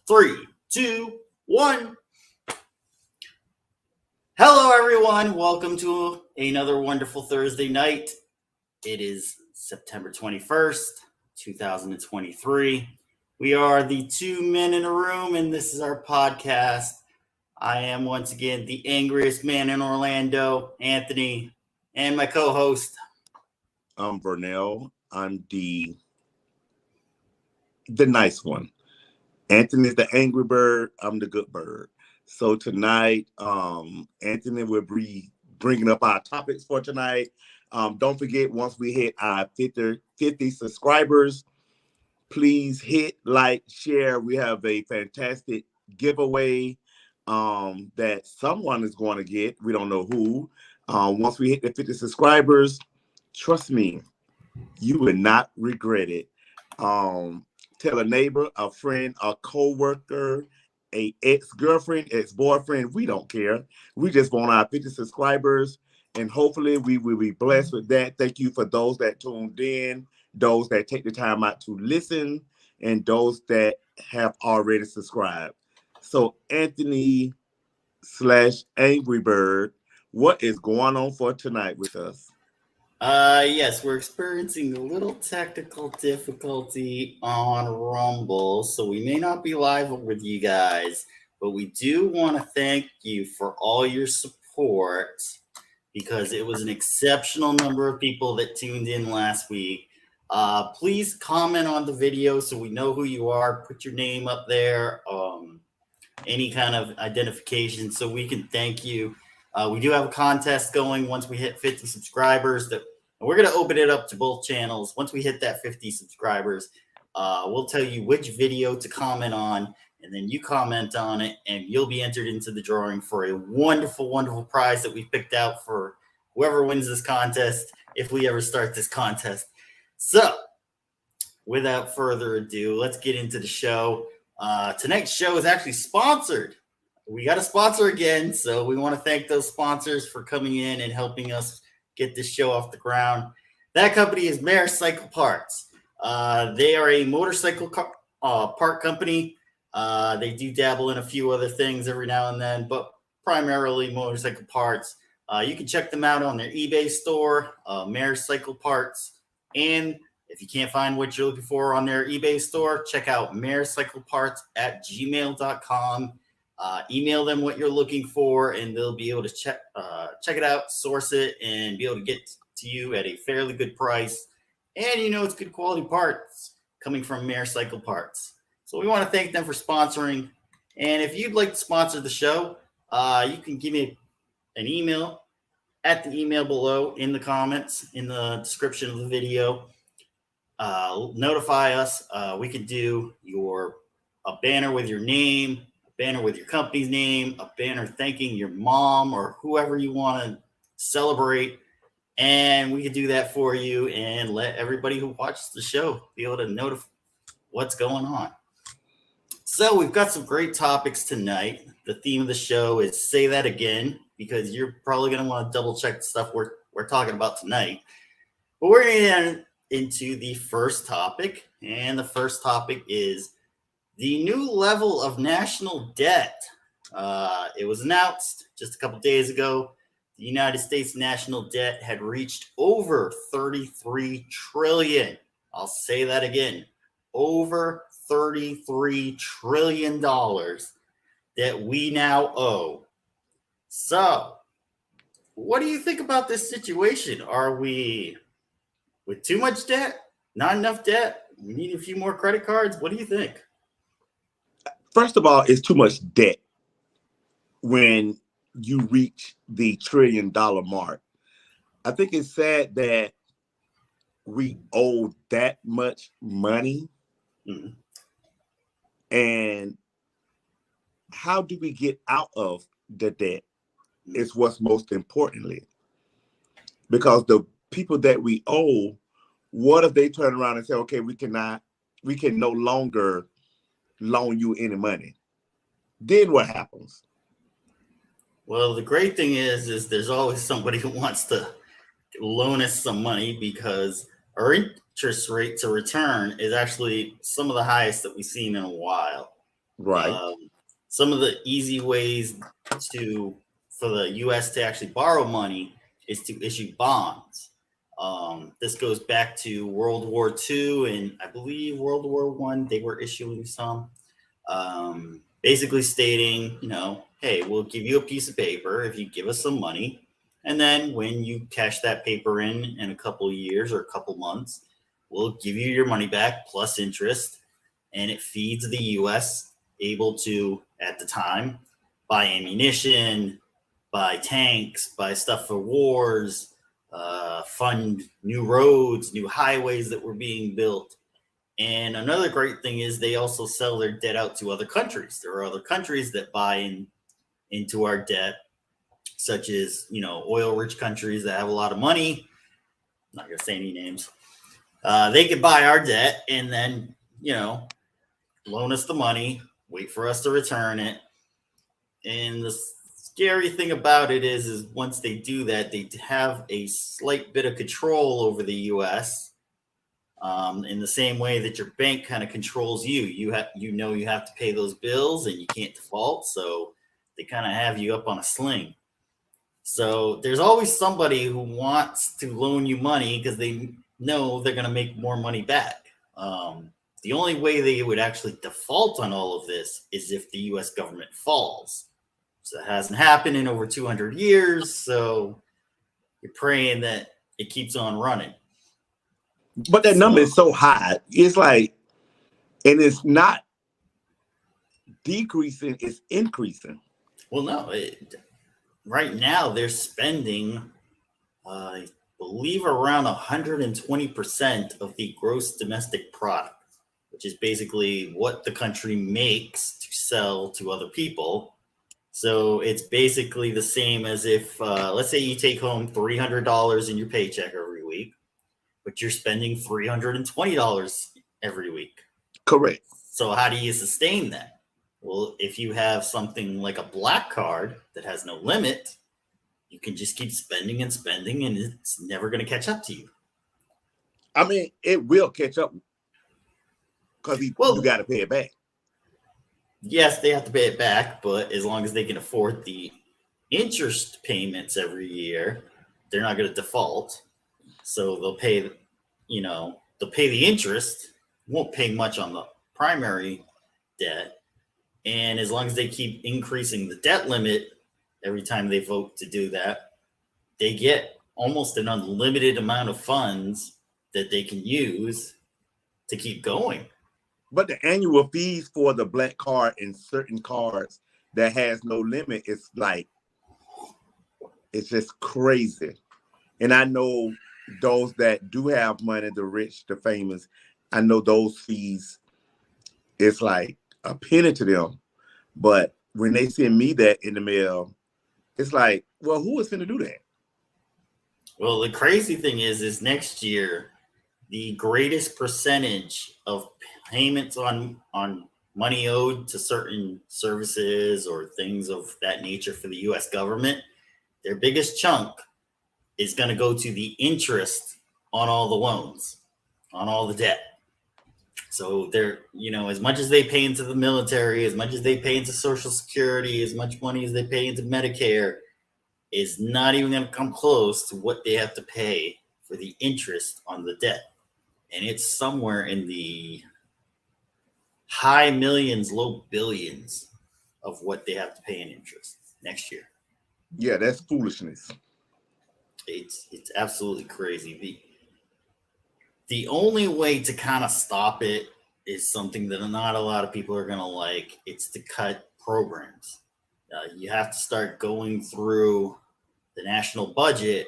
Three, two, one. Hello, everyone. Welcome to another wonderful Thursday night. It is September 21st, 2023. We are the two men in a room, and this is our podcast. I am once again the angriest man in Orlando, Anthony, and my co-host. I'm Vernell. I'm the nice one. Anthony's the angry bird. I'm the good bird. So tonight, Anthony will be bringing up our topics for tonight. Don't forget, once we hit our 50 subscribers, please hit like, share. We have a fantastic giveaway that someone is going to get. We don't know who. Once we hit the 50 subscribers, trust me, you will not regret it. Tell a neighbor, a friend, a co-worker, a ex-girlfriend, ex-boyfriend. We don't care. We just want our 50 subscribers, and hopefully we will be blessed with that. Thank you for those that tuned in, those that take the time out to listen, and those that have already subscribed. So Anthony / Angry Bird, what is going on for tonight with us? Yes, we're experiencing a little technical difficulty on Rumble, so we may not be live with you guys, but we do want to thank you for all your support because it was an exceptional number of people that tuned in last week. Please comment on the video so we know who you are. Put your name up there, any kind of identification so we can thank you. We do have a contest going once we hit 50 subscribers. And we're going to open it up to both channels. Once we hit that 50 subscribers, we'll tell you which video to comment on, and then you comment on it, and you'll be entered into the drawing for a wonderful, wonderful prize that we picked out for whoever wins this contest, if we ever start this contest. So, without further ado, let's get into the show. Tonight's show is actually sponsored. We got a sponsor again, so we want to thank those sponsors for coming in and helping us get this show off the ground. That company is Mayor Cycle Parts. They are a motorcycle part company. They do dabble in a few other things every now and then, but primarily motorcycle parts. You can check them out on their eBay store, Mayor Cycle Parts. And if you can't find what you're looking for on their eBay store, check out mayorcycleparts@gmail.com. Email them what you're looking for, and they'll be able to check it out, source it, and be able to get to you at a fairly good price. And it's good quality parts coming from Mayor Cycle Parts. So we want to thank them for sponsoring. And if you'd like to sponsor the show, you can give me an email at the email below in the comments, in the description of the video. Notify us. We could do a banner with your name, banner with your company's name, a banner thanking your mom or whoever you want to celebrate, and we could do that for you and let everybody who watches the show be able to know what's going on. So we've got some great topics tonight. The theme of the show is Say That Again, because you're probably going to want to double check the stuff we're talking about tonight. But we're going to get into the first topic, and the first topic is the new level of national debt. It was announced just a couple days ago. The United States national debt had reached over $33 trillion. I'll say that again. Over $33 trillion that we now owe. So, what do you think about this situation? Are we with too much debt? Not enough debt? We need a few more credit cards? What do you think? First of all, it's too much debt when you reach the $1 trillion mark. I think it's sad that we owe that much money. Mm-hmm. And how do we get out of the debt is what's most importantly. Because the people that we owe, what if they turn around and say, okay, we can no longer loan you any money? Then what happens? Well, the great thing is there's always somebody who wants to loan us some money because our interest rate to return is actually some of the highest that we've seen in a while. Right. Some of the easy ways for the U.S. to actually borrow money is to issue bonds. This goes back to World War II and I believe World War One. They were issuing some, basically stating, hey, we'll give you a piece of paper if you give us some money, and then when you cash that paper in a couple of years or a couple months, we'll give you your money back plus interest, and it feeds the U.S. able to, at the time, buy ammunition, buy tanks, buy stuff for wars, fund new roads, new highways that were being built. And another great thing is they also sell their debt out to other countries. There are other countries that buy into our debt, such as, oil-rich countries that have a lot of money. I'm not going to say any names. They could buy our debt and then, loan us the money, wait for us to return it. And the scary thing about it is once they do that, they have a slight bit of control over the U.S. In the same way that your bank kind of controls you. You have to pay those bills and you can't default. So they kind of have you up on a sling. So there's always somebody who wants to loan you money because they know they're going to make more money back. The only way they would actually default on all of this is if the U.S. government falls. So it hasn't happened in over 200 years. So you're praying that it keeps on running. But that number is so high. It's like, and it's not decreasing, it's increasing. Well, no. Right now, they're spending, I believe, around 120% of the gross domestic product, which is basically what the country makes to sell to other people. So it's basically the same as if, let's say you take home $300 in your paycheck every week, but you're spending $320 every week. Correct. So how do you sustain that? Well, if you have something like a black card that has no limit, you can just keep spending and spending, and it's never going to catch up to you. I mean, it will catch up because you got to pay it back. Yes, they have to pay it back, but as long as they can afford the interest payments every year, they're not going to default. So they'll pay, the interest, won't pay much on the primary debt. And as long as they keep increasing the debt limit every time they vote to do that, they get almost an unlimited amount of funds that they can use to keep going. But the annual fees for the black card and certain cards that has no limit, it's just crazy. And I know those that do have money, the rich, the famous, I know those fees, it's like a penny to them. But when they send me that in the mail, it's like, well, who is going to do that? Well, the crazy thing is next year, the greatest percentage of payments on money owed to certain services or things of that nature for the U.S. government, their biggest chunk is going to go to the interest on all the loans, on all the debt. So they're, as much as they pay into the military, as much as they pay into Social Security, as much money as they pay into Medicare, is not even going to come close to what they have to pay for the interest on the debt. And it's somewhere in the high millions, low billions of what they have to pay in interest next year. Yeah, that's foolishness. It's absolutely crazy. The only way to kind of stop it is something that not a lot of people are going to like. It's to cut programs. You have to start going through the national budget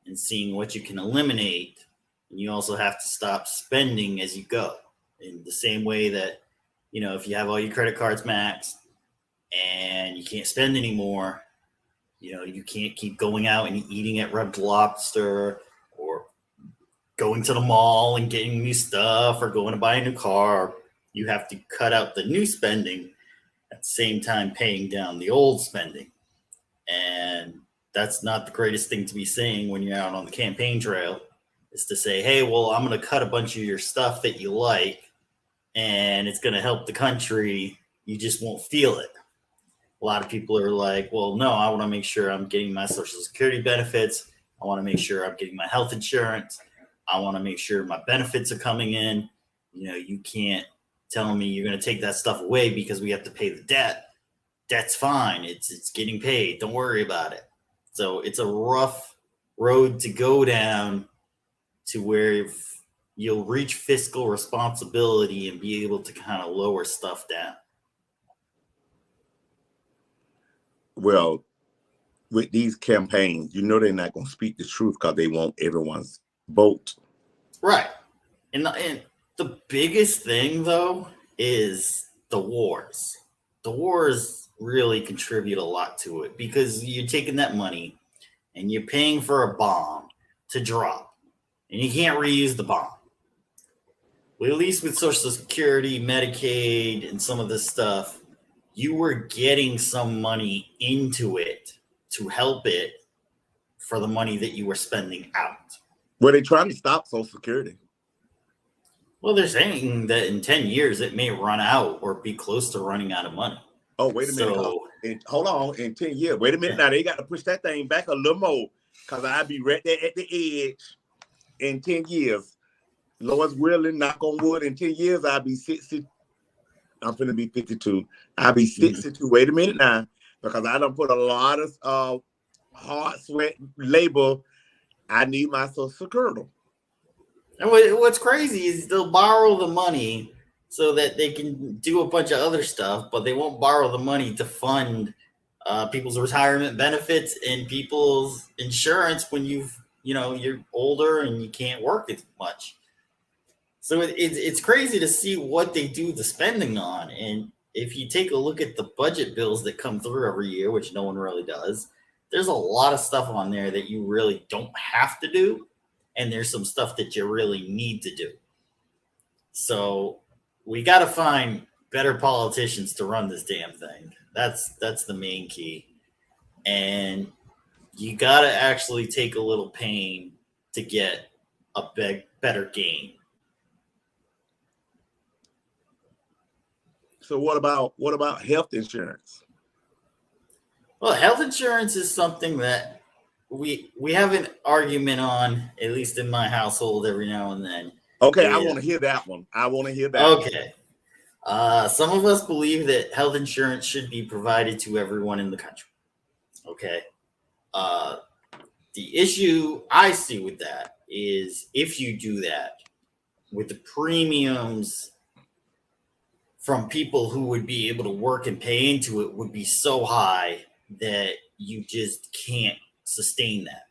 and seeing what you can eliminate. And you also have to stop spending as you go. In the same way that, if you have all your credit cards maxed and you can't spend anymore, you can't keep going out and eating at Red Lobster or going to the mall and getting new stuff or going to buy a new car. You have to cut out the new spending at the same time paying down the old spending. And that's not the greatest thing to be saying when you're out on the campaign trail, is to say, hey, well, I'm going to cut a bunch of your stuff that you like, and it's going to help the country, you just won't feel it. A lot of people are like, well, no, I want to make sure I'm getting my Social Security benefits. I want to make sure I'm getting my health insurance. I want to make sure my benefits are coming in. You can't tell me you're going to take that stuff away because we have to pay the debt. Debt's fine. It's getting paid. Don't worry about it. So it's a rough road to go down to where you'll reach fiscal responsibility and be able to kind of lower stuff down. Well, with these campaigns, they're not going to speak the truth because they want everyone's vote. Right. And the biggest thing, though, is the wars. The wars really contribute a lot to it because you're taking that money and you're paying for a bomb to drop, and you can't reuse the bomb. Well, at least with Social Security, Medicaid, and some of this stuff, you were getting some money into it to help it for the money that you were spending out. Were they trying to stop Social Security? Well, they're saying that in 10 years, it may run out or be close to running out of money. Oh, wait a minute. Hold on. In 10 years. Wait a minute. Now, they got to push that thing back a little more because I'll be right there at the edge in 10 years. Lord's willing, knock on wood, in 10 years, I'll be 60. I'm going to be 52. I'll be 62. Mm-hmm. Wait a minute now, because I done put a lot of hard sweat, labor. I need my Social Security. And what's crazy is they'll borrow the money so that they can do a bunch of other stuff, but they won't borrow the money to fund people's retirement benefits and people's insurance when you're older and you can't work as much. So it's crazy to see what they do the spending on. And if you take a look at the budget bills that come through every year, which no one really does, there's a lot of stuff on there that you really don't have to do. And there's some stuff that you really need to do. So we got to find better politicians to run this damn thing. That's the main key. And you got to actually take a little pain to get a better gain. So what about health insurance? Well, health insurance is something that we have an argument on, at least in my household, every now and then. Okay, I want to hear that one. Okay. Some of us believe that health insurance should be provided to everyone in the country. Okay. The issue I see with that is if you do that with the premiums from people who would be able to work and pay into it would be so high that you just can't sustain that.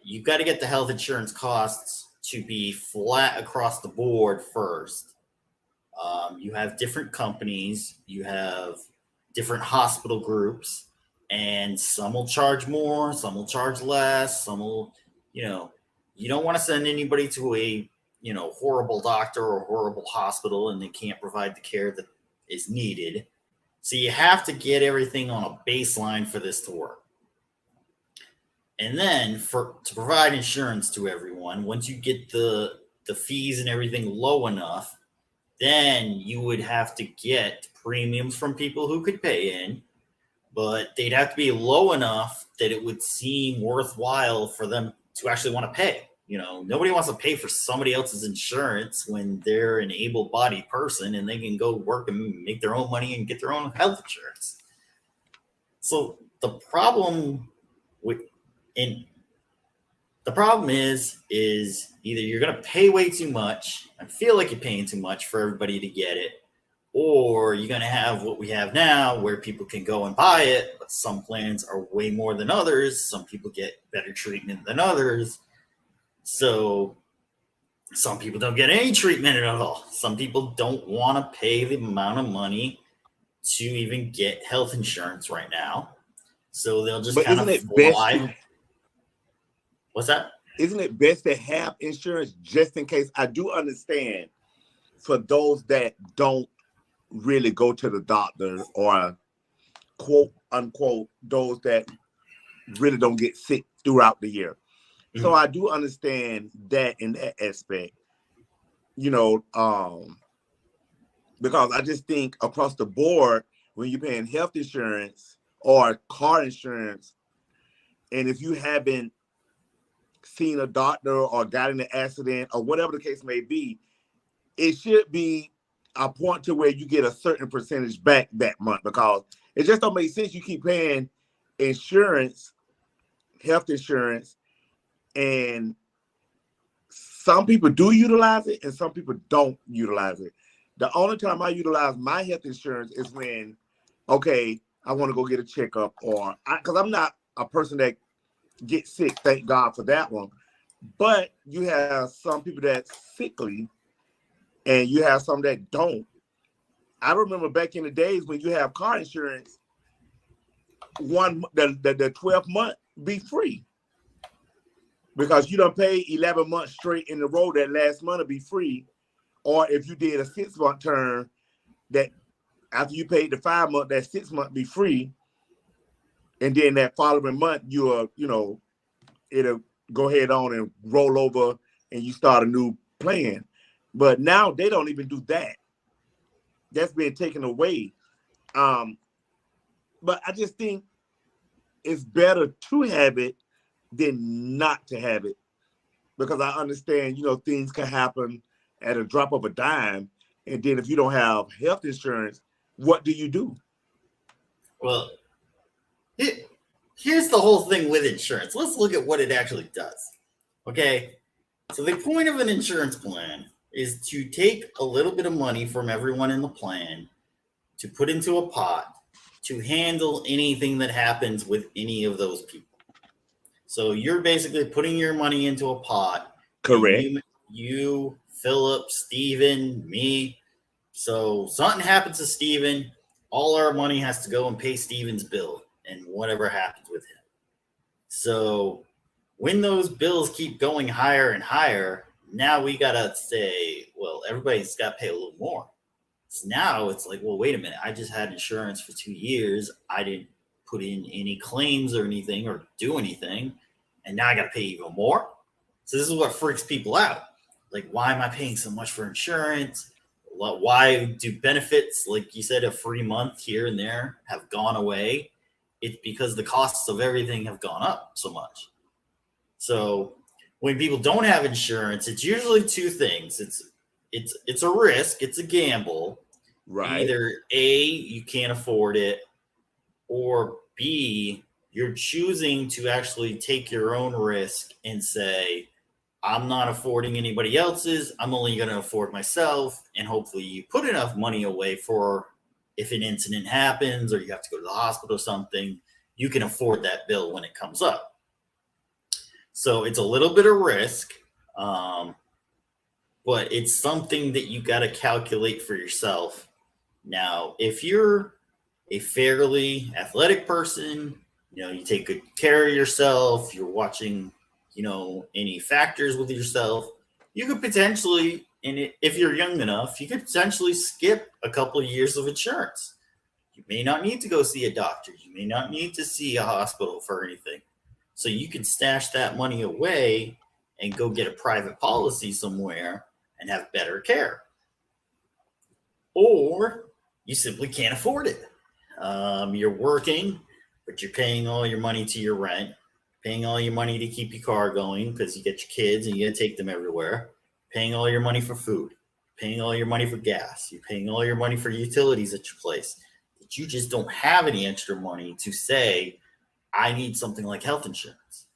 You've got to get the health insurance costs to be flat across the board first. You have different companies, you have different hospital groups, and some will charge more, some will charge less, some will, you don't want to send anybody to a, horrible doctor or horrible hospital and they can't provide the care that is needed. So you have to get everything on a baseline for this to work. And then to provide insurance to everyone, once you get the fees and everything low enough, then you would have to get premiums from people who could pay in, but they'd have to be low enough that it would seem worthwhile for them to actually want to pay. Nobody wants to pay for somebody else's insurance when they're an able-bodied person and they can go work and make their own money and get their own health insurance. So the problem is either you're going to pay way too much and feel like you're paying too much for everybody to get it, or you're going to have what we have now where people can go and buy it, but some plans are way more than others. Some people get better treatment than others. So some people don't get any treatment at all. Some people don't want to pay the amount of money to even get health insurance right now. So they'll just kind of fly. What's that? Isn't it best to have insurance just in case? I do understand for those that don't really go to the doctor or quote unquote, those that really don't get sick throughout the year. Mm-hmm. So I do understand that in that aspect, because I just think across the board, when you're paying health insurance or car insurance, and if you haven't seen a doctor or got in an accident or whatever the case may be, it should be a point to where you get a certain percentage back that month, because it just don't make sense. You keep paying insurance, health insurance, and some people do utilize it and some people don't utilize it. The only time I utilize my health insurance is when, okay, I want to go get a checkup, or because I'm not a person that gets sick, thank God for that one. But you have some people that's sickly and you have some that don't. I remember back in the days when you have car insurance, the 12th month be free, because you don't pay 11 months straight in the row. That last month will be free. Or if you did a 6-month term, that after you paid the 5 month, that 6 month be free. And then that following month, it'll go ahead on and roll over and you start a new plan. But now they don't even do that. That's been taken away. But I just think it's better to have it than not to have it, because I understand, things can happen at a drop of a dime. And then if you don't have health insurance, what do you do? Well, here's the whole thing with insurance. Let's look at what it actually does. Okay. So the point of an insurance plan is to take a little bit of money from everyone in the plan to put into a pot to handle anything that happens with any of those people. So you're basically putting your money into a pot. Correct. You, Philip, Steven, me. So something happens to Steven, all our money has to go and pay Steven's bill and whatever happens with him. So when those bills keep going higher and higher, now we got to say, well, everybody's got to pay a little more. So now it's like, well, wait a minute. I just had insurance for 2 years. I didn't put in any claims or anything or do anything. And now I got to pay even more. So this is what freaks people out. Like, why am I paying so much for insurance? Why do benefits, like you said, a free month here and there have gone away? It's because the costs of everything have gone up so much. So when people don't have insurance, it's usually two things. It's a risk, it's a gamble. Right. Either A, you can't afford it, or B, you're choosing to actually take your own risk and say, I'm not affording anybody else's. I'm only going to afford myself. And hopefully you put enough money away for if an incident happens or you have to go to the hospital or something, you can afford that bill when it comes up. So it's a little bit of risk, but it's something that you got to calculate for yourself. Now, if you're a fairly athletic person, you take good care of yourself, you're watching any factors with yourself, you could potentially, and if you're young enough, you could potentially skip a couple of years of insurance. You may not need to go see a doctor. You may not need to see a hospital for anything. So you can stash that money away and go get a private policy somewhere and have better care. Or you simply can't afford it. You're working, but you're paying all your money to your rent, paying all your money to keep your car going because you get your kids and you got to take them everywhere, paying all your money for food, paying all your money for gas, you're paying all your money for utilities at your place, that you just don't have any extra money to say, I need something like health insurance.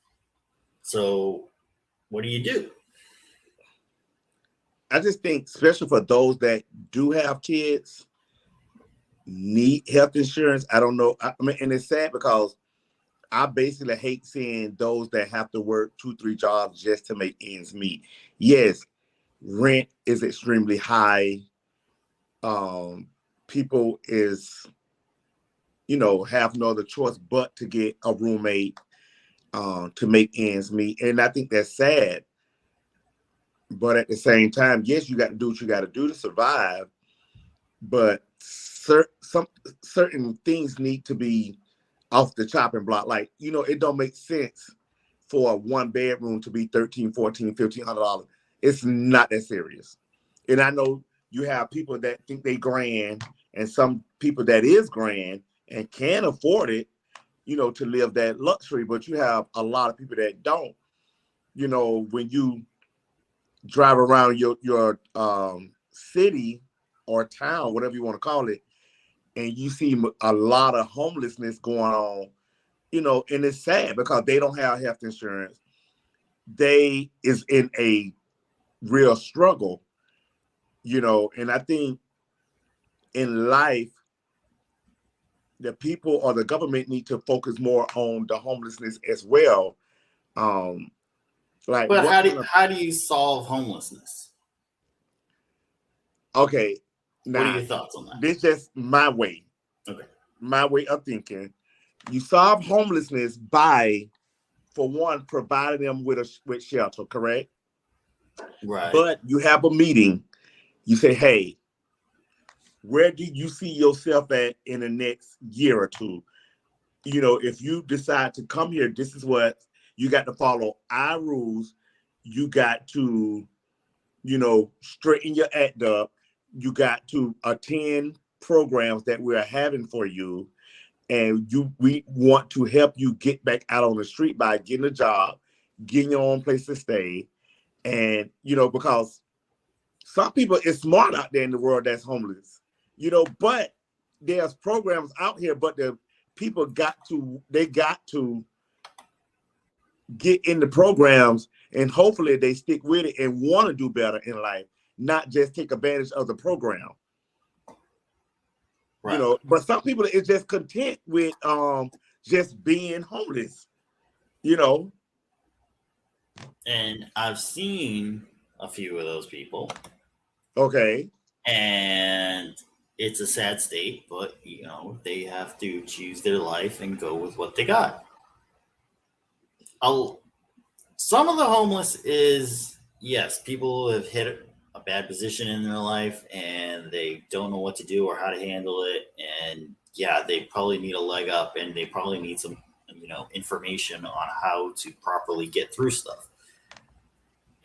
So what do? I just think, especially for those that do have kids, need health insurance. I don't know. I mean, and it's sad because I basically hate seeing those that have to work 2-3 jobs just to make ends meet. Yes, rent is extremely high. People have no other choice but to get a roommate to make ends meet. And I think that's sad. But at the same time, yes, you got to do what you got to do to survive. But certain things need to be off the chopping block. Like, it don't make sense for a 1-bedroom to be $1,300, $1,400, $1,500. It's not that serious. And I know you have people that think they grand, and some people that is grand and can afford it, to live that luxury. But you have a lot of people that don't. When you drive around your city or town, whatever you want to call it, and you see a lot of homelessness going on, and it's sad because they don't have health insurance. They is in a real struggle, and I think in life, the people or the government need to focus more on the homelessness as well. Like, but how do you solve homelessness? Okay, What are now your thoughts on that? this just my way. Okay. My way of thinking. You solve homelessness by, for one, providing them with shelter, correct? Right. But you have a meeting. You say, hey, where do you see yourself at in the next year or two? If you decide to come here, this is what you got to follow our rules. You got to, straighten your act up. You got to attend programs that we're having for you. And we want to help you get back out on the street by getting a job, getting your own place to stay. And, because some people is smart out there in the world that's homeless, but there's programs out here, but the people got to get in the programs, and hopefully they stick with it and want to do better in life, not just take advantage of the program. Right. But some people is just content with just being homeless, And I've seen a few of those people. Okay. And it's a sad state, but they have to choose their life and go with what they got. Some of the homeless is, yes, people have hit a bad position in their life and they don't know what to do or how to handle it. And yeah, they probably need a leg up and they probably need some, information on how to properly get through stuff.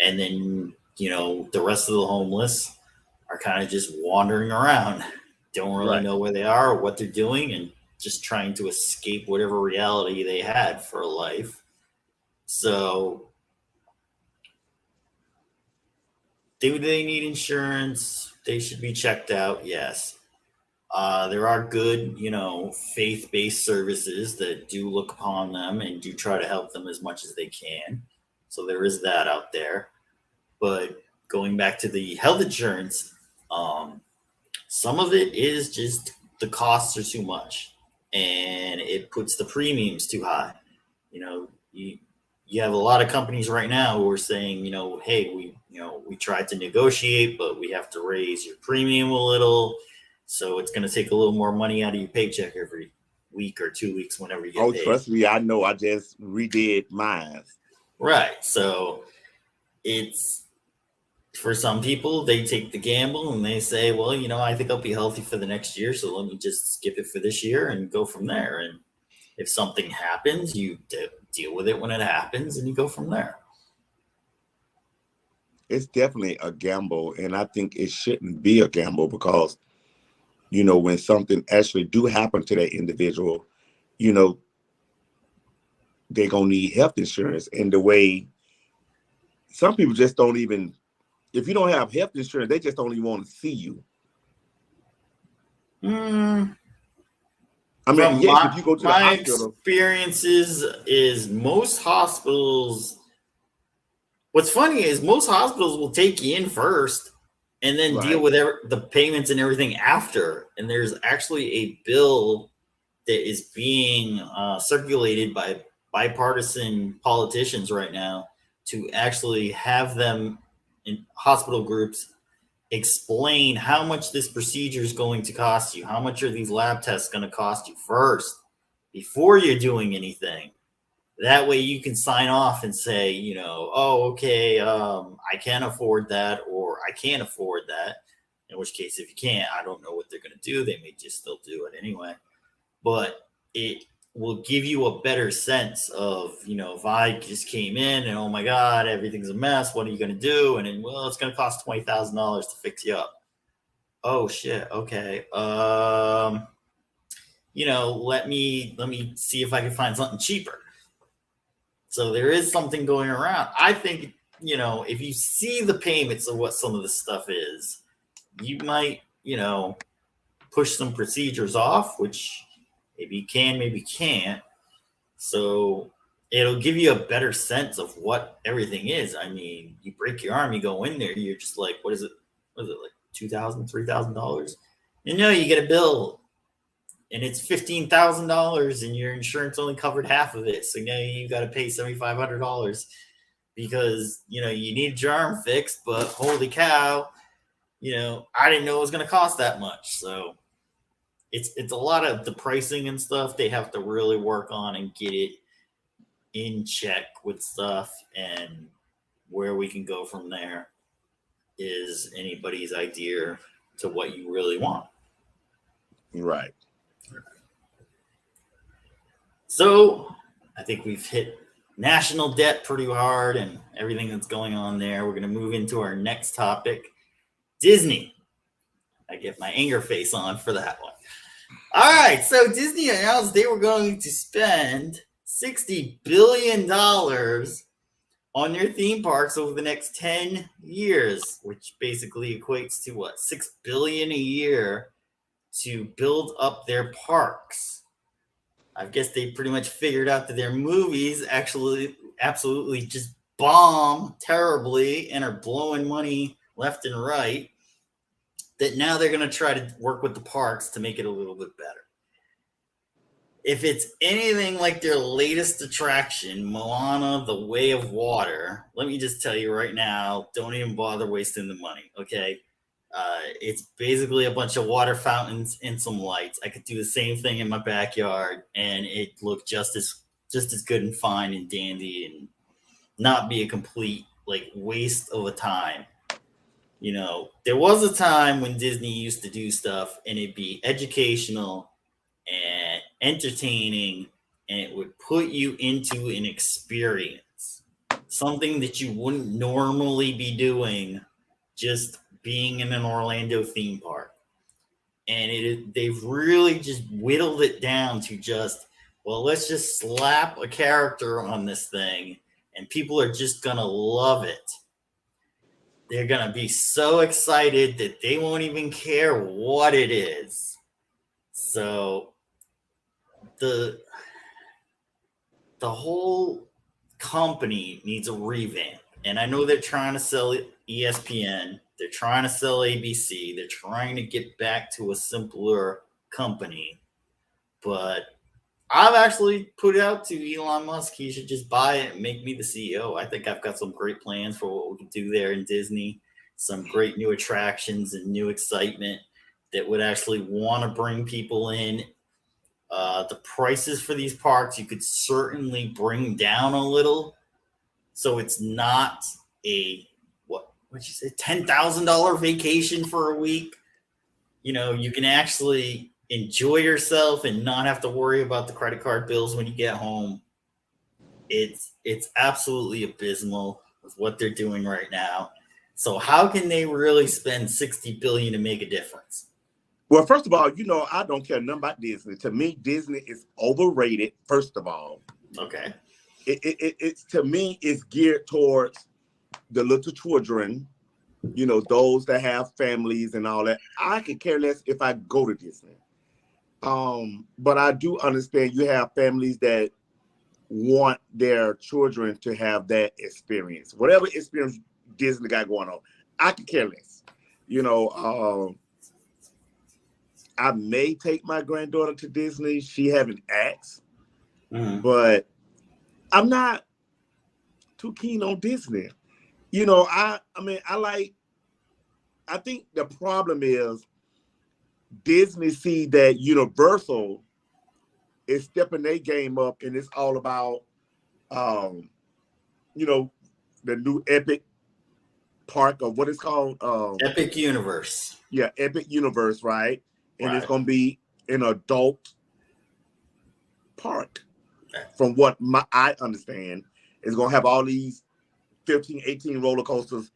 And then, the rest of the homeless are kind of just wandering around, don't really know where they are or what they're doing, and just trying to escape whatever reality they had for life. So do they need insurance? They should be checked out. Yes. There are good, faith-based services that do look upon them and do try to help them as much as they can. So there is that out there. But going back to the health insurance, some of it is just the costs are too much and it puts the premiums too high. You have a lot of companies right now who are saying, hey, we tried to negotiate, but we have to raise your premium a little. So it's going to take a little more money out of your paycheck every week or 2 weeks, whenever you get paid. Trust me, I know. I just redid mine. Right. So it's, for some people, they take the gamble and they say, well, I think I'll be healthy for the next year, so let me just skip it for this year and go from there. And if something happens, you deal with it when it happens and you go from there. It's definitely a gamble, and I think it shouldn't be a gamble because, when something actually do happen to that individual, they're going to need health insurance. And the way some people just don't even, if you don't have health insurance, they just don't even want to see you. I mean, yes, if you go to the hospital. Experiences is most hospitals, what's funny is most hospitals will take you in first and then deal with the payments and everything after. And there's actually a bill that is being circulated by bipartisan politicians right now to actually have them in hospital groups explain how much this procedure is going to cost you. How much are these lab tests going to cost you first before you're doing anything? That way you can sign off and say, oh, okay, I can afford that, or I can't afford that. In which case, if you can't, I don't know what they're going to do. They may just still do it anyway. But it will give you a better sense of, if I just came in and, oh my God, everything's a mess. What are you going to do? And then, well, it's going to cost $20,000 to fix you up. Oh shit. Okay. Let me see if I can find something cheaper. So there is something going around. I think, if you see the payments of what some of this stuff is, you might, push some procedures off, which maybe you can, maybe you can't. So it'll give you a better sense of what everything is. I mean, you break your arm, you go in there, you're just like, what is it? What is it, like $2,000, $3,000? You get a bill and it's $15,000 and your insurance only covered half of it. So now you got to pay $7,500 because, you need your arm fixed, but holy cow, I didn't know it was going to cost that much. So it's a lot of the pricing and stuff they have to really work on and get it in check with stuff, and where we can go from there is anybody's idea to what you really want. Right. So I think we've hit national debt pretty hard and everything that's going on there. We're going to move into our next topic, Disney. I get my anger face on for that one. All right, so Disney announced they were going to spend $60 billion on their theme parks over the next 10 years, which basically equates to what, $6 billion a year to build up their parks. I guess they pretty much figured out that their movies actually absolutely just bomb terribly and are blowing money left and right, that now they're going to try to work with the parks to make it a little bit better. If it's anything like their latest attraction, Moana, The Way of Water, let me just tell you right now, don't even bother wasting the money, okay? It's basically a bunch of water fountains and some lights. I could do the same thing in my backyard, and it looked just as good and fine and dandy, and not be a complete waste of a time. There was a time when Disney used to do stuff, and it'd be educational and entertaining, and it would put you into an experience, something that you wouldn't normally be doing just being in an Orlando theme park. And they've really just whittled it down to just, well, let's just slap a character on this thing and people are just gonna love it. They're gonna be so excited that they won't even care what it is. So the whole company needs a revamp. And I know they're trying to sell ESPN, they're trying to sell ABC, they're trying to get back to a simpler company. But I've actually put it out to Elon Musk, he should just buy it and make me the CEO. I think I've got some great plans for what we can do there in Disney, some great new attractions and new excitement that would actually want to bring people in. The prices for these parks you could certainly bring down a little, so it's not a what'd you say, $10,000 vacation for a week. You can actually enjoy yourself and not have to worry about the credit card bills when you get home. It's absolutely abysmal with what they're doing right now. So how can they really spend $60 billion to make a difference? Well, first of all, I don't care nothing about Disney. To me, Disney is overrated, first of all. Okay. It's to me, it's geared towards the little children, those that have families and all that. I could care less if I go to Disney. But I do understand you have families that want their children to have that experience. Whatever experience Disney got going on, I could care less. I may take my granddaughter to Disney. She haven't asked, but I'm not too keen on Disney. I think the problem is Disney see that Universal is stepping their game up, and it's all about, the new Epic Park, or what it's called, Epic Universe. Yeah, Epic Universe, right? And It's going to be an adult park. Okay. From what I understand, it's going to have all these 15, 18 roller coasters.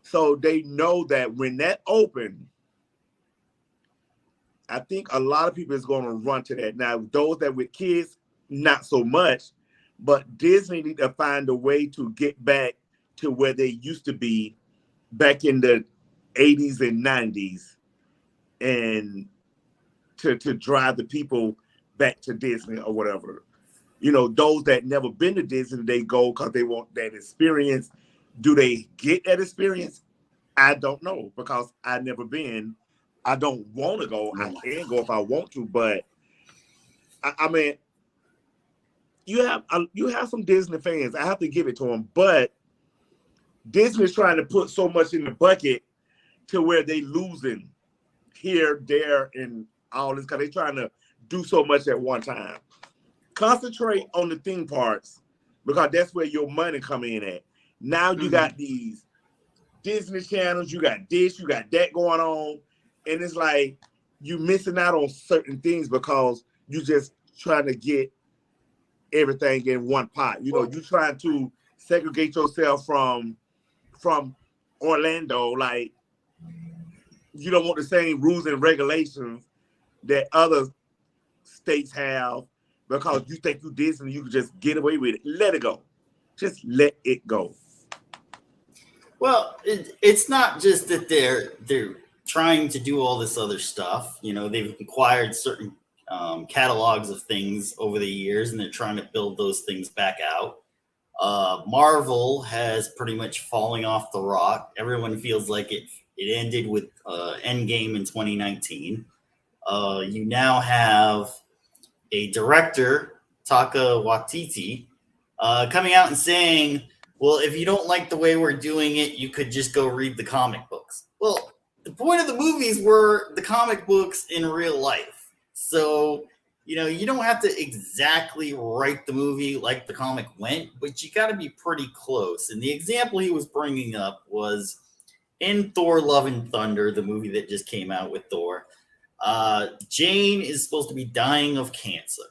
So they know that when that opens, I think a lot of people is going to run to that. Now, those that with kids, not so much, but Disney need to find a way to get back to where they used to be back in the 80s and 90s, and to drive the people back to Disney or whatever. You know, those that never been to Disney, they go because they want that experience. Do they get that experience? I don't know, because I've never been. I don't want to go. I can go if I want to, but I mean, you have some Disney fans. I have to give it to them, but Disney's trying to put so much in the bucket to where they losing here, there, and all this, because they're trying to do so much at one time. Concentrate on the theme parks, because that's where your money come in at. Now you got these Disney channels, you got this, you got that going on, and it's like you missing out on certain things because you just trying to get everything in one pot. You know, you trying to segregate yourself from Orlando. Like, you don't want the same rules and regulations that other states have, because you think you Disney, you can just get away with it. Let it go. Just let it go. Well, it's not just that they're trying to do all this other stuff. You know, they've acquired certain catalogs of things over the years, and they're trying to build those things back out. Marvel has pretty much falling off the rock. Everyone feels like it ended with Endgame in 2019. You now have a director, Taika Waititi, coming out and saying, well, if you don't like the way we're doing it, you could just go read the comic books. Well, the point of the movies were the comic books in real life. So, you know, you don't have to exactly write the movie like the comic went, but you got to be pretty close. And the example he was bringing up was in Thor: Love and Thunder, the movie that just came out with Thor. Jane is supposed to be dying of cancer,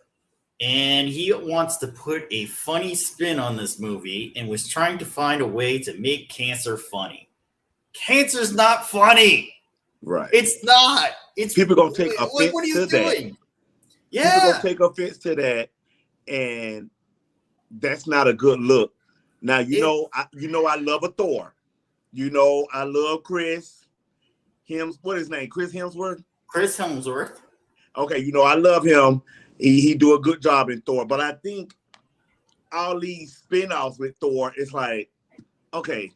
and he wants to put a funny spin on this movie and was trying to find a way to make cancer funny. Cancer's not funny. Right. It's not. It's people gonna take offense like, what are you to doing? that. Yeah. People gonna take offense to that, and that's not a good look. Now I love a Thor. You know I love Chris what is his name? Chris Hemsworth? Chris Hemsworth. Okay, you know I love him. He do a good job in Thor, but I think all these spin-offs with Thor, it's like, okay,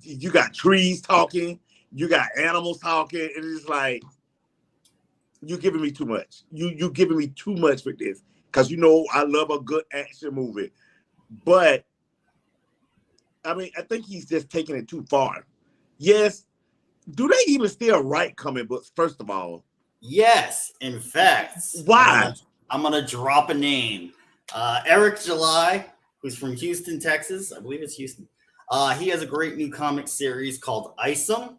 you got trees talking, you got animals talking, and it's like, you're giving me too much. You giving me too much with this, because you know I love a good action movie, but I mean I think he's just taking it too far. Yes, do they even still write comic books? First of all, yes. In fact, why? I'm gonna drop a name. Eric July, who's from Houston, Texas. I believe it's Houston. He has a great new comic series called Isom.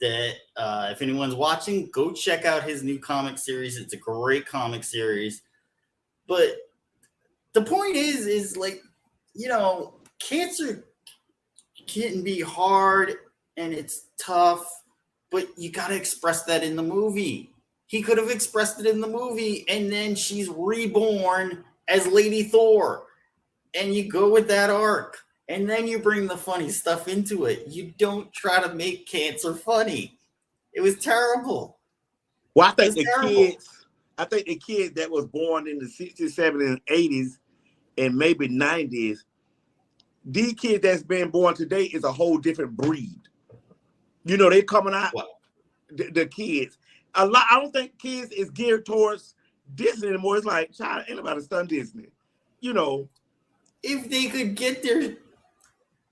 That if anyone's watching, go check out his new comic series. It's a great comic series. But the point is like, you know, cancer can be hard and it's tough, but you got to express that in the movie. He could have expressed it in the movie, and then she's reborn as Lady Thor, and you go with that arc. And then you bring the funny stuff into it. You don't try to make cancer funny. It was terrible. Well, I think the kids that was born in the 60s, 70s, and 80s, and maybe 90s, these kids that's been born today is a whole different breed. You know, they coming out, the kids. I don't think kids is geared towards Disney anymore. It's like, child, ain't nobody stunned Disney. You know. If they could get their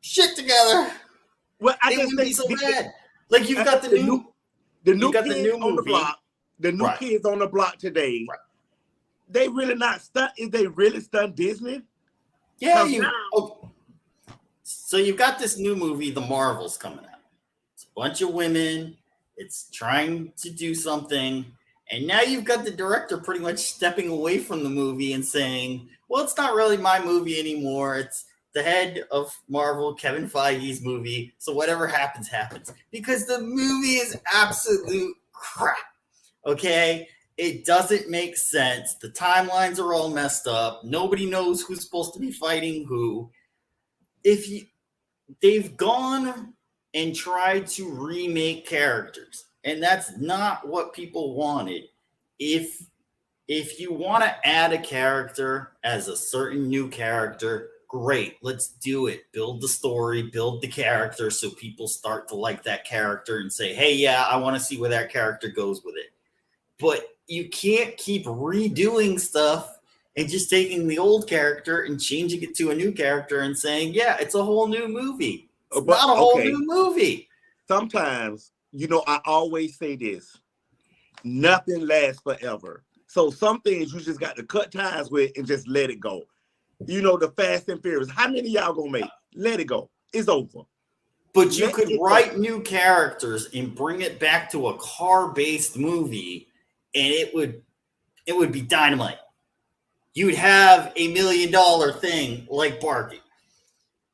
shit together, well, it wouldn't be so bad. Like you've got the new kids on the block. The new kids on the block today. Right. They really not stunned. Is they really stunned Disney? Yeah. So you've got this new movie, The Marvels, coming out. It's a bunch of women. It's trying to do something. And now you've got the director pretty much stepping away from the movie and saying, well, it's not really my movie anymore. It's the head of Marvel, Kevin Feige's movie. So whatever happens, happens. Because the movie is absolute crap. Okay, it doesn't make sense. The timelines are all messed up. Nobody knows who's supposed to be fighting who. If you they've gone and tried to remake characters, and that's not what people wanted. If you want to add a character as a certain new character, great, let's do it. Build the story, build the character so people start to like that character and say, hey, yeah, I want to see where that character goes with it. But you can't keep redoing stuff and just taking the old character and changing it to a new character and saying, yeah, it's a whole new movie. It's not a whole new movie. Sometimes, I always say this, nothing lasts forever. So some things you just got to cut ties with and just let it go. The Fast and Furious. How many of y'all gonna make? Let it go. It's over. But you could write new characters and bring it back to a car-based movie, and it would be dynamite. You'd have $1 million thing like Barbie.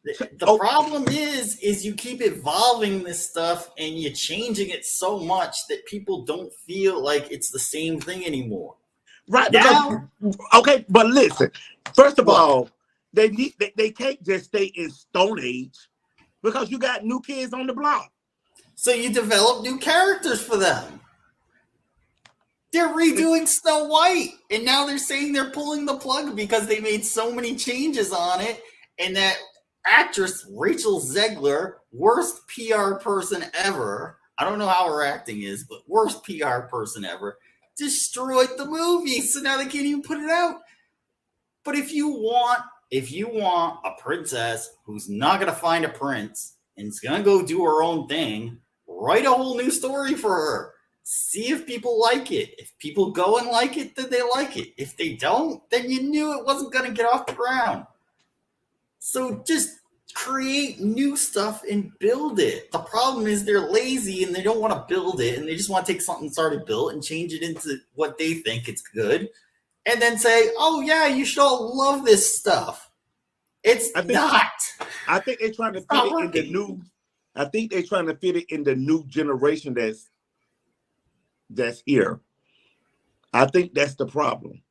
The problem is you keep evolving this stuff and you're changing it so much that people don't feel like it's the same thing anymore. Right. Now, okay, but listen. First of all, they can't just stay in Stone Age because you got new kids on the block. So you develop new characters for them. They're redoing Snow White, and now they're saying they're pulling the plug because they made so many changes on it, and that actress Rachel Zegler, worst PR person ever. I don't know how her acting is, but worst PR person ever. Destroyed the movie, so now they can't even put it out. But if you want a princess who's not gonna find a prince and is gonna go do her own thing, write a whole new story for her. See if people like it. If people go and like it, then they like it. If they don't, then you knew it wasn't gonna get off the ground. So just create new stuff and build it. The problem is they're lazy and they don't want to build it, and they just want to take something that's already built and change it into what they think it's good, and then say, oh yeah, you should all love this stuff. Not. I think they're trying to fit it in the new. I think they're trying to fit it in the new generation that's here. I think that's the problem.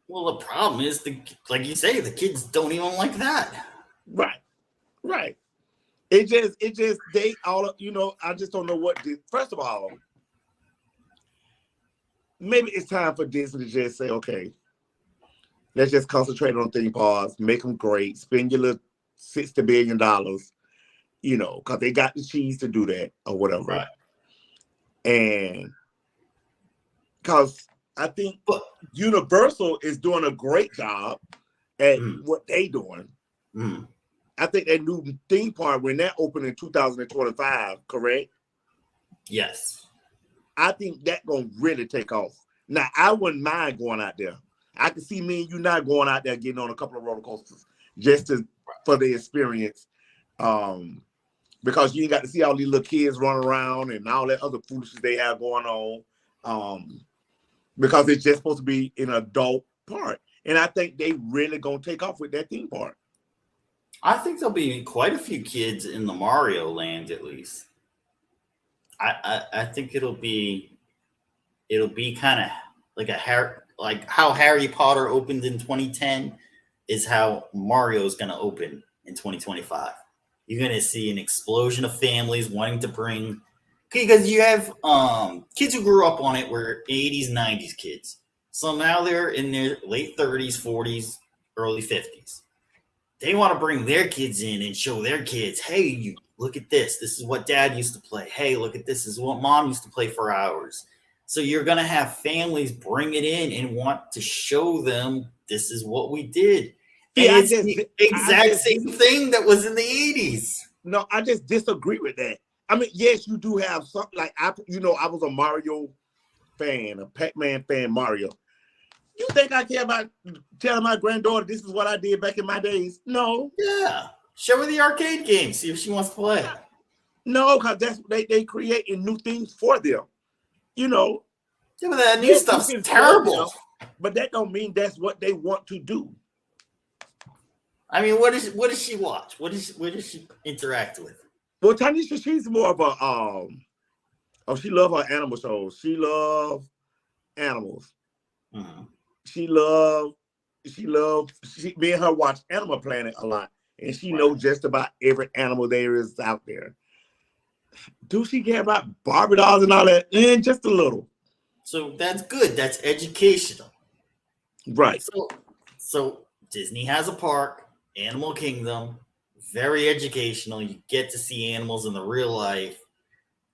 Well, the problem is, like you say, the kids don't even like that. Right. It just they all, I just don't know what. First of all, maybe it's time for Disney to just say, okay, let's just concentrate on theme parks, make them great, spend your little $60 billion, because they got the cheese to do that or whatever. Right. And because I think Universal is doing a great job at what they doing. Mm. I think that new theme park, when that opened in 2025, correct? Yes. I think that gonna really take off. Now, I wouldn't mind going out there. I can see me and you not going out there getting on a couple of roller coasters just for the experience. Because you ain't got to see all these little kids running around and all that other foolishness they have going on. Because it's just supposed to be an adult park. And I think they really gonna take off with that theme park. I think there'll be quite a few kids in the Mario Land, at least. I think it'll be kind of like how Harry Potter opened in 2010 is how Mario's going to open in 2025. You're going to see an explosion of families wanting to bring, because you have kids who grew up on it were 80s, 90s kids. So now they're in their late 30s, 40s, early 50s. They want to bring their kids in and show their kids, hey, you look at this. This is what dad used to play. Hey, look at this. This is what mom used to play for hours. So you're going to have families bring it in and want to show them this is what we did. And it's the exact same thing that was in the 80s. No, I just disagree with that. I mean, yes, you do have something like, I was a Mario fan, a Pac-Man fan, Mario. You think I care about telling my granddaughter this is what I did back in my days? No. Yeah. Show her the arcade game. See if she wants to play. No, because that's they creating new things for them. Yeah, but that new stuff's terrible. But that don't mean that's what they want to do. I mean, what does she watch? What does she interact with? Well, Tanisha, she's more of a Oh, she love her animal shows. She love animals. Mhm. She love. Me and her watch Animal Planet a lot, and she Right. knows just about every animal there is out there. Do she care about Barbie dolls and all that? Just a little. So that's good. That's educational. Right. So Disney has a park, Animal Kingdom, very educational. You get to see animals in the real life.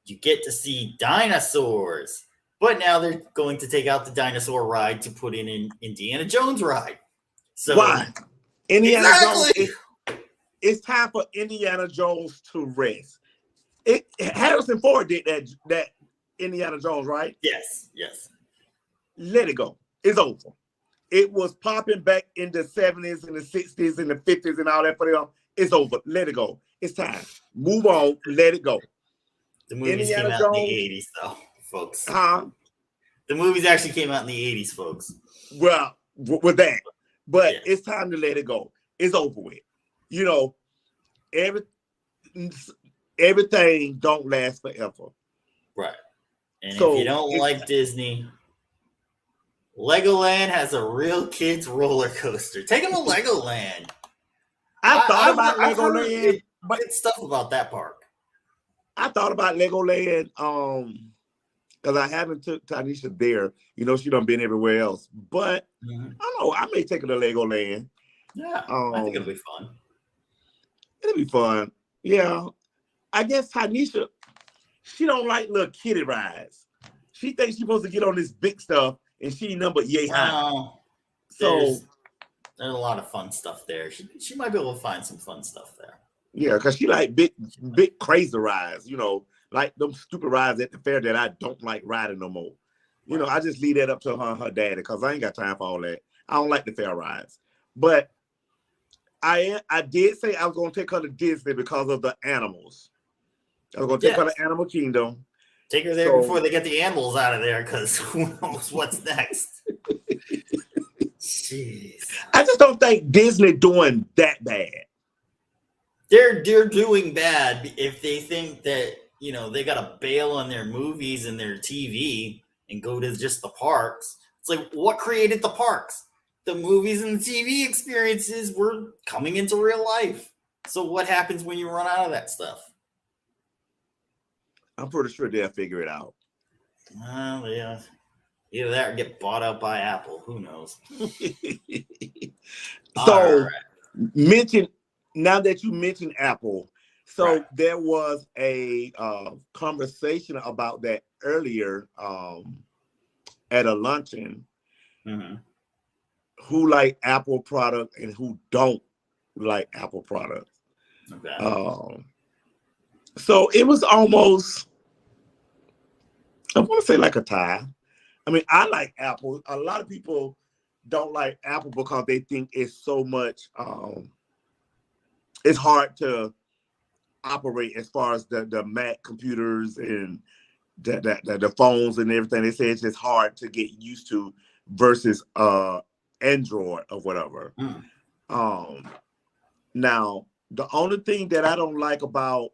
You get to see dinosaurs. But now they're going to take out the dinosaur ride to put in an Indiana Jones ride. So Why? Indiana Jones. exactly. It's time for Indiana Jones to rest. Harrison Ford did that Indiana Jones, right? Yes, yes. Let it go. It's over. It was popping back in the 70s and the 60s and the 50s and all that for them. It's over. Let it go. It's time. Move on. Let it go. The movies came Indiana out in the Jones, 80s, though, folks. huh? The movies actually came out in the 80s, folks. Well, with that. But Yeah. it's time to let it go. It's over with. You know, every, everything don't last forever. Right. And if you So don't like Disney, Legoland has a real kids roller coaster. Take them to Legoland. I thought about I've heard Legoland, but good stuff about that park. I thought about Legoland, because I haven't took Tanisha there. You know, she done been everywhere else. But Mhm. I don't know, I may take her to Legoland. Yeah, I think it'll be fun. It'll be fun. Yeah. I guess Tanisha, she don't like little kiddie rides. She thinks she's supposed to get on this big stuff and she number yay high. Well, So there's a lot of fun stuff there. She might be able to find some fun stuff there. yeah, because she like big crazy rides, you know, like them stupid rides at the fair that I don't like riding no more. You know, I just leave that up to her and her daddy because I ain't got time for all that. I don't like the fair rides. But I did say I was gonna take her to Disney because of the animals. I was gonna take her to Animal Kingdom. Take her there before they get the animals out of there, because who knows what's next. Jeez. I just don't think Disney doing that bad. They're doing bad if they think that, you know, they gotta bail on their movies and their TV and go to just the parks. It's like, what created the parks? The movies and the TV experiences were coming into real life. So what happens when you run out of that stuff? I'm pretty sure they'll figure it out. Well, yeah. Either that or get bought out by Apple. Who knows? So now that you mentioned Apple, so there was a conversation about that earlier at a luncheon. Mm-hmm. Who like Apple product and who don't like Apple products. Okay. So it was almost, I want to say like a tie. I mean, I like Apple. A lot of people don't like Apple because they think it's so much, it's hard to operate as far as the Mac computers and the phones and everything. They say it's just hard to get used to versus Android or whatever. Now, the only thing that I don't like about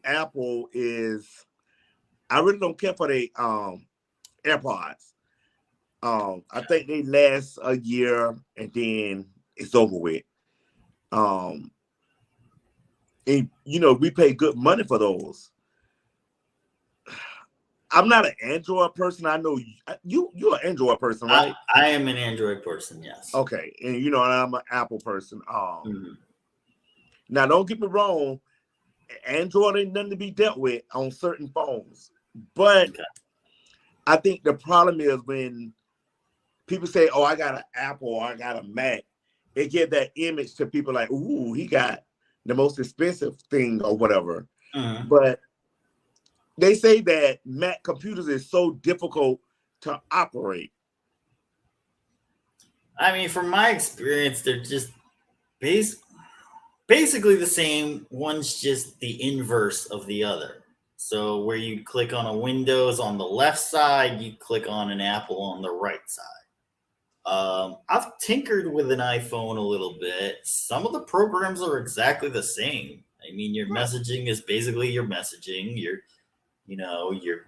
Apple is I really don't care for the AirPods. I think they last a year and then it's over with. And you know, we pay good money for those. I'm not an Android person. I know you're an Android person, right? I am an Android person, yes. Okay, and you know, I'm an Apple person. Now, don't get me wrong, Android ain't nothing to be dealt with on certain phones, but I think the problem is when people say, "Oh, I got an Apple or I got a Mac," it gives that image to people like, "Ooh, he got the most expensive thing or whatever." But they say that Mac computers is so difficult to operate. I mean, from my experience, they're just basically the same. One's just the inverse of the other. So where you click on a Windows on the left side, you click on an Apple on the right side. I've tinkered with an iPhone a little bit. Some of the programs are exactly the same. I mean, your messaging is basically your messaging. Your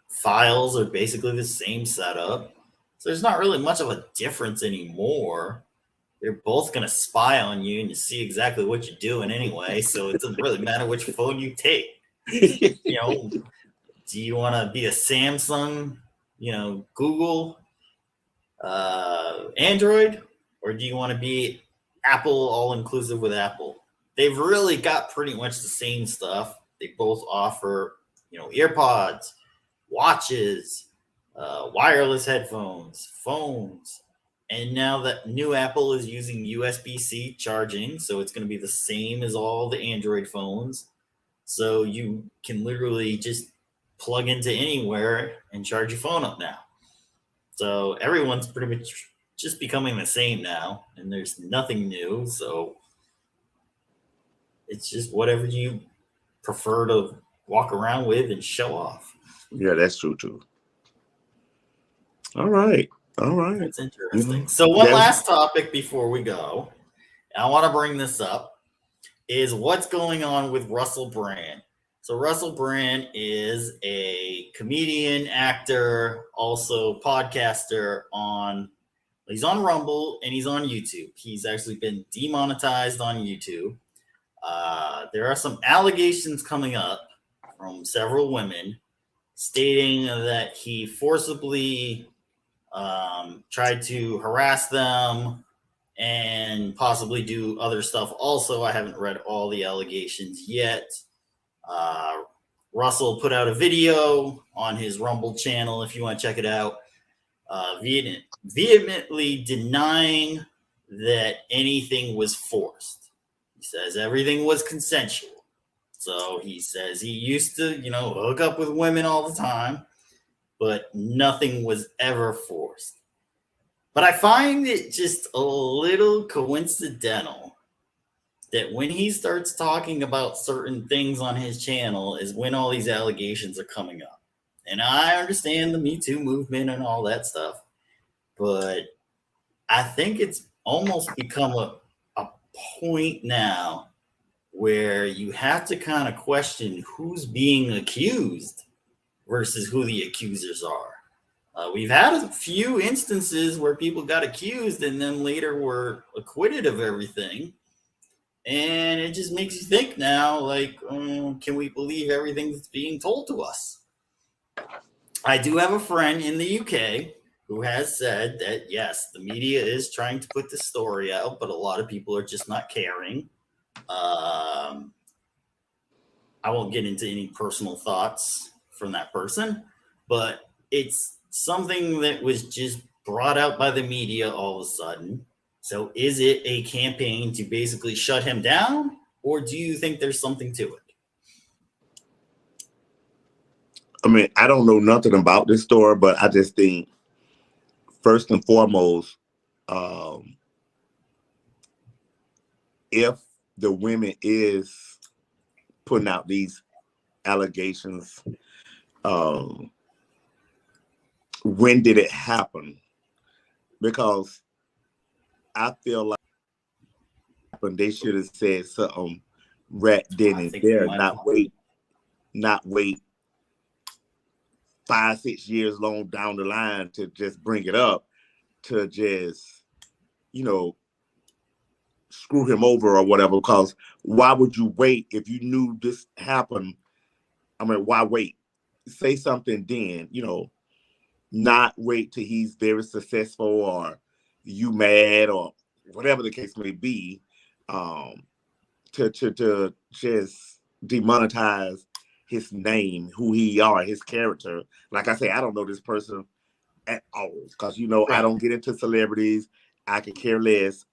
files are basically the same setup. So there's not really much of a difference anymore. They're both going to spy on you and you see exactly what you're doing anyway. So it doesn't really matter which phone you take. Do you want to be a Samsung, Google, Android, or do you want to be Apple, all inclusive with Apple? They've really got pretty much the same stuff. They both offer, earpods, watches, wireless headphones, phones. And now that new Apple is using USB-C charging, so it's going to be the same as all the Android phones. So you can literally just plug into anywhere and charge your phone up now. So everyone's pretty much just becoming the same now, and there's nothing new. So it's just whatever you prefer to walk around with and show off. Yeah, that's true too. All right. That's interesting. So one last topic before we go, and I want to bring this up, is what's going on with Russell Brand. So Russell Brand is a comedian, actor, also podcaster he's on Rumble and he's on YouTube. He's actually been demonetized on YouTube. There are some allegations coming up from several women stating that he forcibly tried to harass them and possibly do other stuff. Also, I haven't read all the allegations yet. Russell put out a video on his Rumble channel, if you want to check it out, vehemently denying that anything was forced. He says everything was consensual. So he says he used to, hook up with women all the time, but nothing was ever forced. But I find it just a little coincidental that when he starts talking about certain things on his channel is when all these allegations are coming up. And I understand the Me Too movement and all that stuff, but I think it's almost become a point now where you have to kind of question who's being accused versus who the accusers are. We've had a few instances where people got accused and then later were acquitted of everything. And it just makes you think now, like, can we believe everything that's being told to us? I do have a friend in the UK who has said that, yes, the media is trying to put this story out, but a lot of people are just not caring. I won't get into any personal thoughts from that person, but it's something that was just brought out by the media all of a sudden. So is it a campaign to basically shut him down, or do you think there's something to it? I mean, I don't know nothing about this story, but I just think first and foremost, if the women is putting out these allegations, when did it happen? Because I feel like they should have said something right then and there, not wait 5-6 years long down the line to just bring it up, to just, screw him over or whatever. Because why would you wait if you knew this happened? I mean, why wait? Say something then, not wait till he's very successful or you mad or whatever the case may be, to just demonetize his name, who he are, his character. Like I say, I don't know this person at all because right. I don't get into celebrities. I could care less.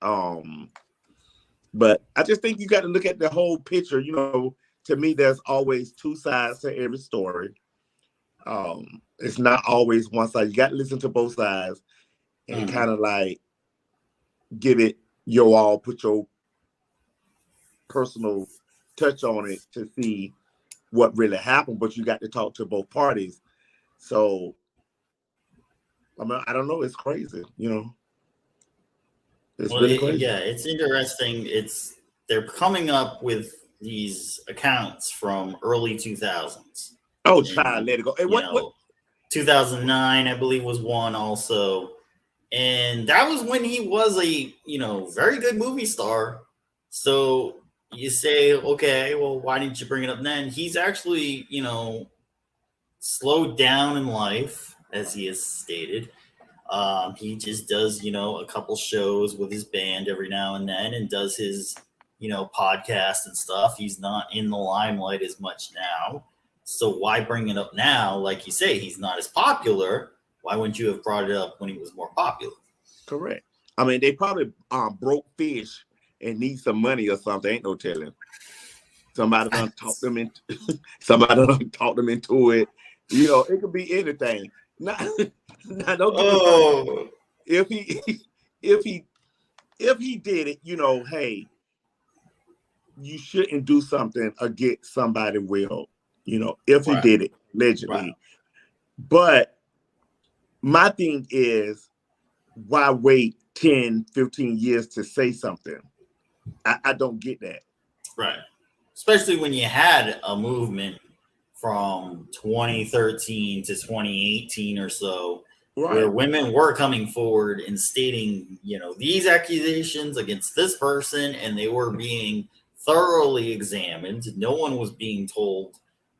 But I just think you got to look at the whole picture. To me, there's always two sides to every story. It's not always one side. You got to listen to both sides and kind of like give it your all, put your personal touch on it to see what really happened. But you got to talk to both parties. So, I mean, I don't know. It's crazy, It's really crazy. Yeah, it's interesting. They're coming up with these accounts from early 2000s. Oh, And child, let it go. And you what? know, 2009, I believe, was one also. And that was when he was a, very good movie star. So you say, okay, well, why didn't you bring it up then? He's actually, slowed down in life, as he has stated. He just does, a couple shows with his band every now and then and does his, podcast and stuff. He's not in the limelight as much now. So why bring it up now? Like you say, he's not as popular. Why wouldn't you have brought it up when he was more popular? Correct. I mean, they probably broke fish and need some money or something. Ain't no telling. Somebody done talked them into somebody done talked them into it. It could be anything. Now don't get me wrong. If he if he did it, hey, you shouldn't do something against somebody if he did it allegedly. Right. But my thing is, why wait 10, 15 years to say something? I don't get that. Right. Especially when you had a movement from 2013 to 2018 or so, where women were coming forward and stating, these accusations against this person, and they were being thoroughly examined. No one was being told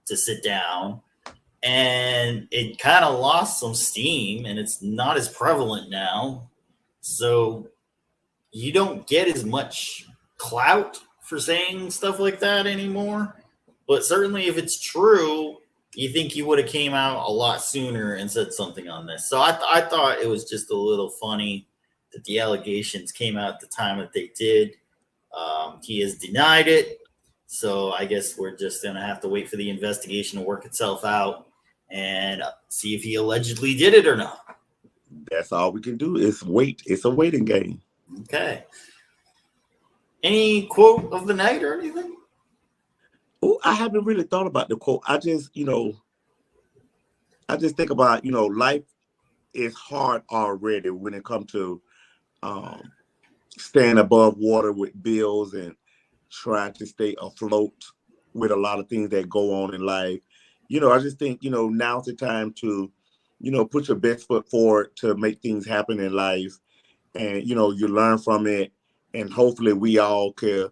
to sit down. And it kind of lost some steam, and it's not as prevalent now. So you don't get as much clout for saying stuff like that anymore. But certainly if it's true, you think you would have came out a lot sooner and said something on this. So I thought it was just a little funny that the allegations came out at the time that they did. He has denied it. So I guess we're just going to have to wait for the investigation to work itself out and see if he allegedly did it or not. That's all we can do is wait. It's a waiting game. Okay. Any quote of the night or anything? Oh, I haven't really thought about the quote. I just think about, life is hard already when it comes to staying above water with bills and trying to stay afloat with a lot of things that go on in life. I just think, now's the time to, put your best foot forward to make things happen in life. And, you learn from it. And hopefully we all can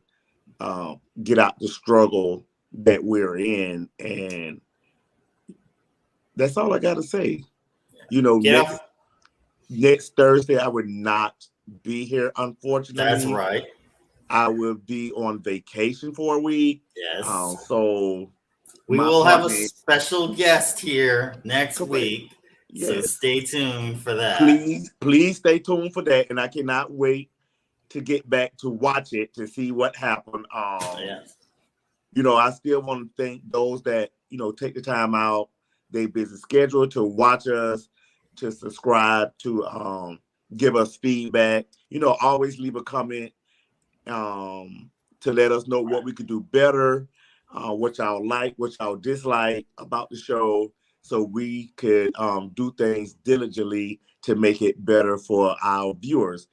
get out the struggle that we're in. And that's all I got to say. Next Thursday, I would not be here, unfortunately. That's right. I will be on vacation for a week. Yes. So we will have a special guest here next week. Yes. So stay tuned for that. Please stay tuned for that. And I cannot wait to get back to watch it to see what happened. Yes. I still want to thank those that, take the time out, their busy schedule to watch us, to subscribe, to give us feedback. Always leave a comment to let us know what we could do better, what y'all like, what y'all dislike about the show, so we could do things diligently to make it better for our viewers.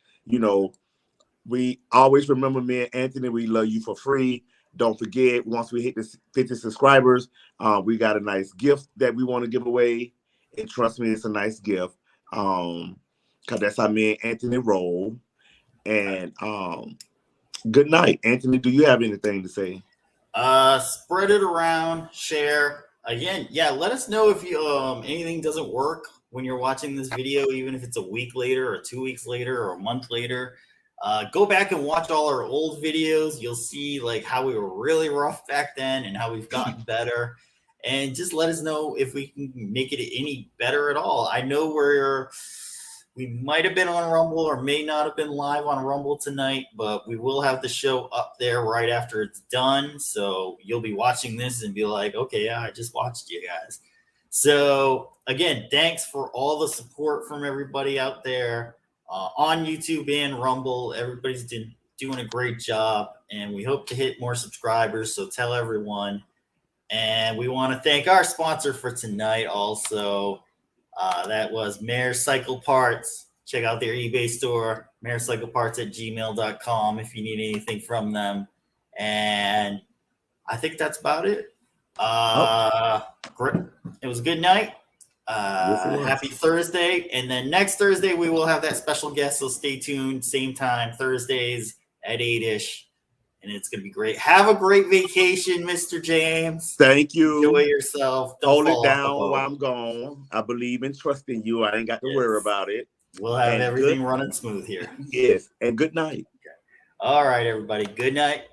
We always remember, me and Anthony, we love you for free. Don't forget, once we hit the 50 subscribers, we got a nice gift that we want to give away. And trust me, it's a nice gift. Because that's how me and Anthony roll. And good night. Anthony, do you have anything to say? Spread it around, share. Again, let us know if you anything doesn't work when you're watching this video, even if it's a week later or 2 weeks later or a month later. Go back and watch all our old videos. You'll see like how we were really rough back then and how we've gotten better. And just let us know if we can make it any better at all. I know we might have been on Rumble or may not have been live on Rumble tonight, but we will have the show up there right after it's done. So you'll be watching this and be like, okay, I just watched you guys. So again, thanks for all the support from everybody out there on YouTube and Rumble. Everybody's doing a great job, and we hope to hit more subscribers. So tell everyone. And we want to thank our sponsor for tonight also. That was Mayor Cycle Parts. Check out their eBay store, mayorcycleparts@gmail.com if you need anything from them. And I think that's about it. Great. It was a good night. Yes, it was. Happy Thursday. And then next Thursday, we will have that special guest. So stay tuned. Same time, Thursdays at 8-ish. And it's going to be great. Have a great vacation, Mr. James. Thank you. Enjoy yourself. Hold it down while I'm gone. I believe in trusting you. I ain't got to worry about it. We'll have everything running smooth here. Yes. And good night. Okay. All right, everybody. Good night.